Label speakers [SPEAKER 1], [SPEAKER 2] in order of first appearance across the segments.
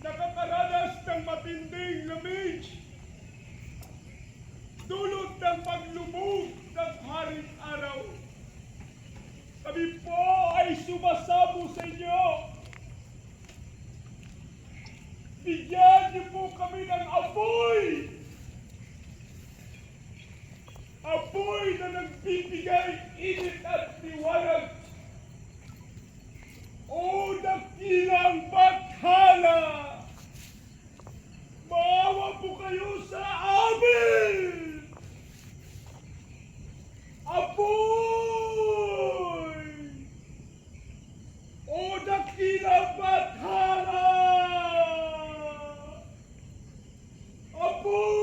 [SPEAKER 1] nakakaranas ng matinding lamig, dulot ng paglubog ng haring araw. Kami po ay sumasamo sa inyo. Bigyan niyo po kami ng apoy. Apoy na nagbibigay init at liwanag. O dakilang bakhala! Maawa po kayo sa amin! Apoy! O dakilang bakhala! Apoy!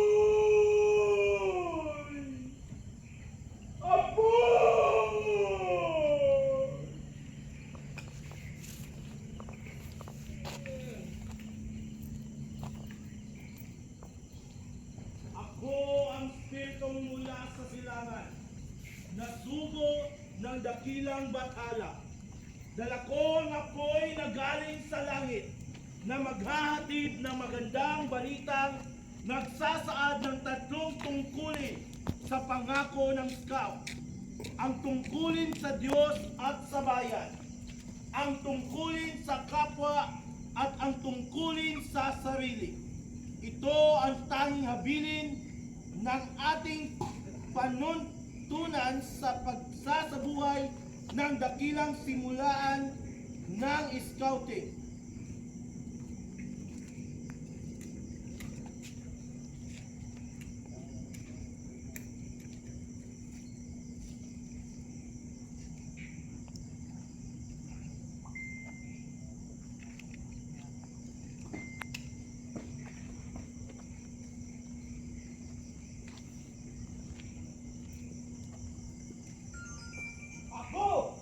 [SPEAKER 2] Mula sa silangan, nasugo ng dakilang bathala. Dala ko ang apoy na galing sa langit na maghahatid ng magandang balitang nagsasaad ng tatlong tungkulin sa pangako ng scout. Ang tungkulin sa Diyos at sa bayan, ang tungkulin sa kapwa at ang tungkulin sa sarili. Ito ang tanging habilin ng ating panuntunan sa pagsasabuhay ng dakilang simulaan ng scouting.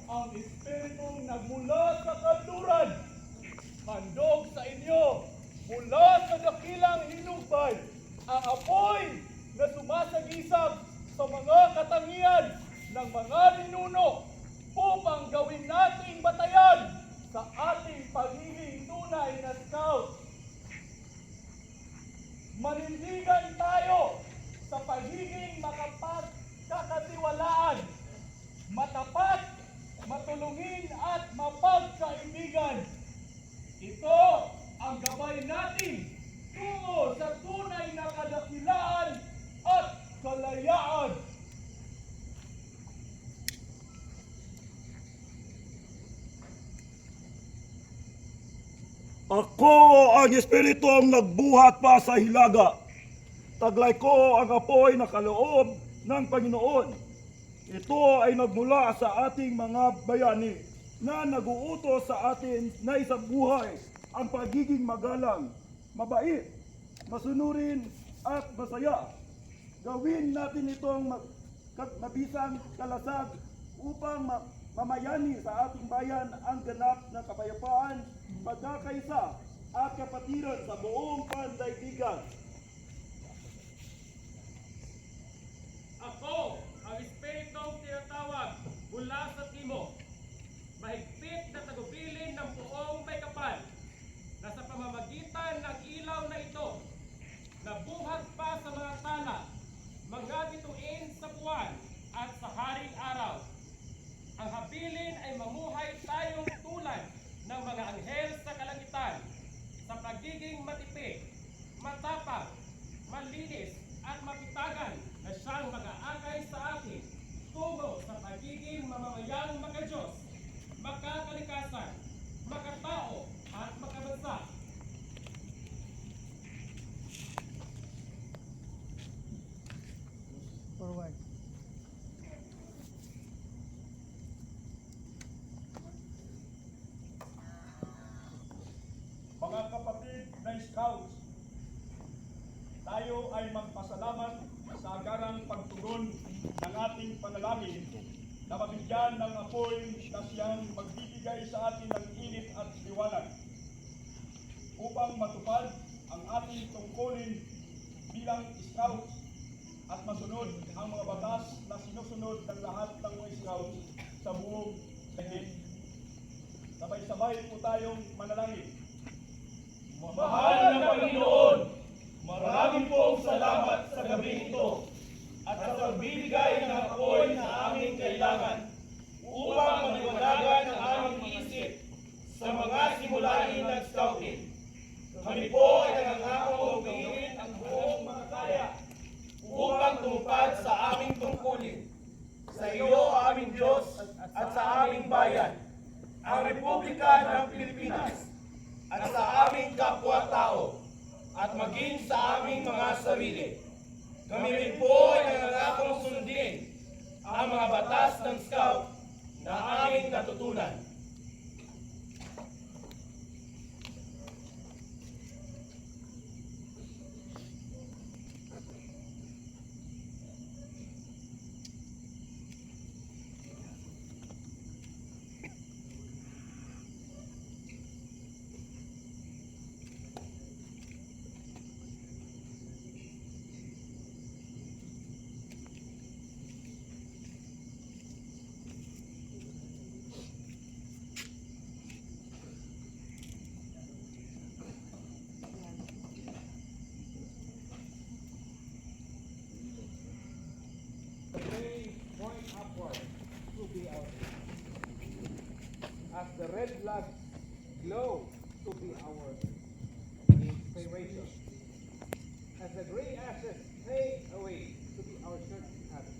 [SPEAKER 1] Ang Espiritong nagmula sa kanluran, handog sa inyo mula sa dakilang hinubay, ang apoy na sumasagisag sa mga katangian ng mga ninuno upang gawin nating batayan sa ating pagiging tunay na scout. Manindigan tayo sa pagiging makapagkakatiwalaan, matapat, matulungin at mapagkaibigan. Ito ang gabay natin tungo sa tunay na kadakilaan at kalayaan.
[SPEAKER 3] Ako ang Espiritong nagbuhat pa sa hilaga. Taglay ko ang apoy na kaloob ng Panginoon. Ito ay nagmula sa ating mga bayani na nag-uutos sa atin na isabuhay ang pagiging magalang, mabait, masunurin at masaya. Gawin natin itong mabisang kalasag upang mamayani sa ating bayan ang ganap na kapayapaan, pagkakaisa at kapatiran sa buong pandaigdigan.
[SPEAKER 4] Ako ang Espiritong tinatawag mula sa timog, mahigpit na tagubilin ng buong may kapal, na sa pamamagitan ng ilaw na ito, nabuhat pa sa mga tala, mga bituin sa buwan at sa haring araw. Ang habilin ay mamuhay tayong tulad ng mga anghel sa kalangitan, sa pagiging matipid, matapang, malinis at mapitagan na siyang mag-aakay sa atin tungo sa pagiging mamamayang makadiyos, makakalikasan, makatao at makabansa.
[SPEAKER 5] Forward.
[SPEAKER 1] Mga kapatid na scouts, tayo ay magpasalamat sa agarang pagtugon ng ating panalangin na mabigyan ng apoy na siyang magbibigay sa atin ng init at liwanag upang matupad ang ating tungkulin bilang scouts at masunod ang mga batas na sinusunod ng lahat ng mga scouts sa buong daigdig. Sabay-sabay po tayong manalangin. Mahal
[SPEAKER 2] sa mga simulain ng scouting. Kami po ay nangangakong gawin ang buong makakaya upang tumupad sa aming tungkulin, sa iyo, aming Diyos, at sa aming bayan, ang Republika ng Pilipinas, at sa aming kapwa-tao, at maging sa aming mga sarili. Kami rin po ay nangangakong sundin ang mga batas ng Scout na aming natutunan.
[SPEAKER 4] The flames point upward to be our aim. As the red flags glow to be our inspiration. As the gray ashes fade away to be our church habit.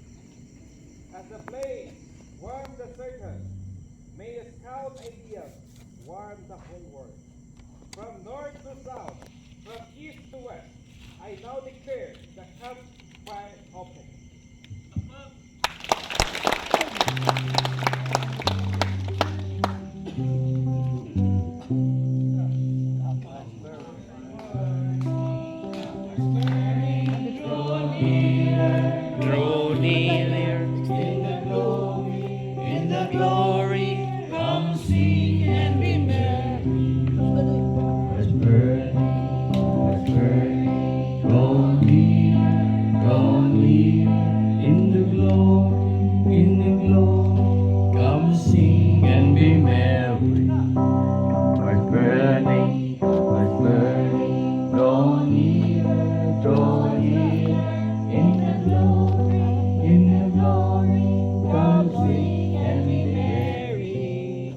[SPEAKER 4] As the flame warm the circle, may the scout ideas warm the whole world. From north to south, from east to west, I now declare the campfire open.
[SPEAKER 5] Draw near in the glory, come sing and be merry. Let's burn, draw near in the glory, come sing and be merry. Let's burning, draw near in the glory, come sing and be merry.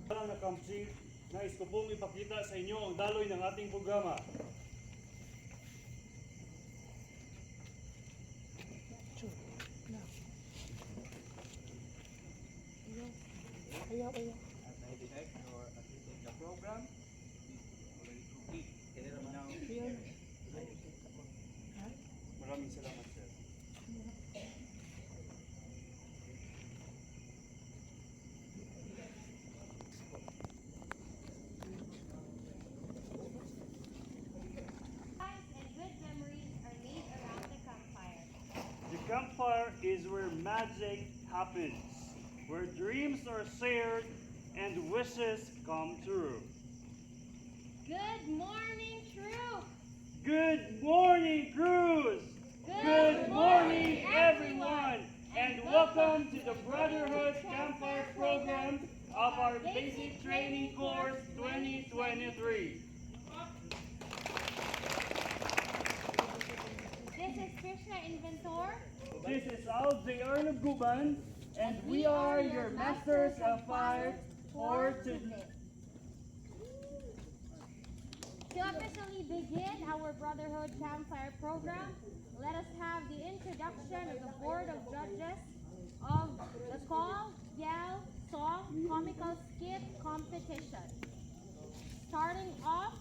[SPEAKER 3] Parang nakamsi, nais ko pong ipakita sa inyo ang daloy ng ating programa. Maraming salamat, sir.
[SPEAKER 6] And good memories are made around the campfire.
[SPEAKER 3] The campfire is where magic happens, where dreams are shared and wishes come true.
[SPEAKER 6] Good morning, troop!
[SPEAKER 3] Good morning, crews! Good morning, everyone! And welcome to the Brotherhood Campfire Program of our Basic Training Course 2023.
[SPEAKER 6] This is Krishna Inventor.
[SPEAKER 3] This is Alj Guban, and we are your Masters of Fire for today.
[SPEAKER 6] To officially begin our Brotherhood Campfire Program, let us have the introduction of the Board of Judges of the Call, Yell, Song, Comical Skit Competition. Starting off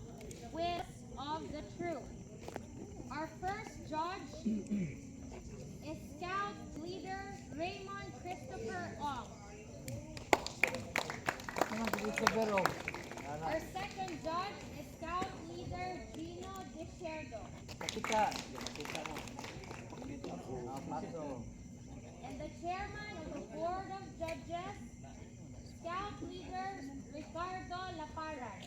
[SPEAKER 6] with of the troop. Our first judge is Scout Leader Raymond Christopher Ong. Our second judge is Scout Leader Gino Desierdo. And the chairman of the Board of Judges, Scout Leader Ricardo Laparan.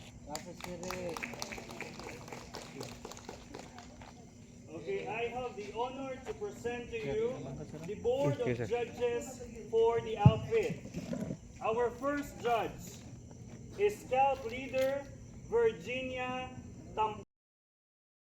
[SPEAKER 3] Okay, I have the honor to present to you the Board of Judges for the outfit. Our first judge is Scout Leader Virginia Tam.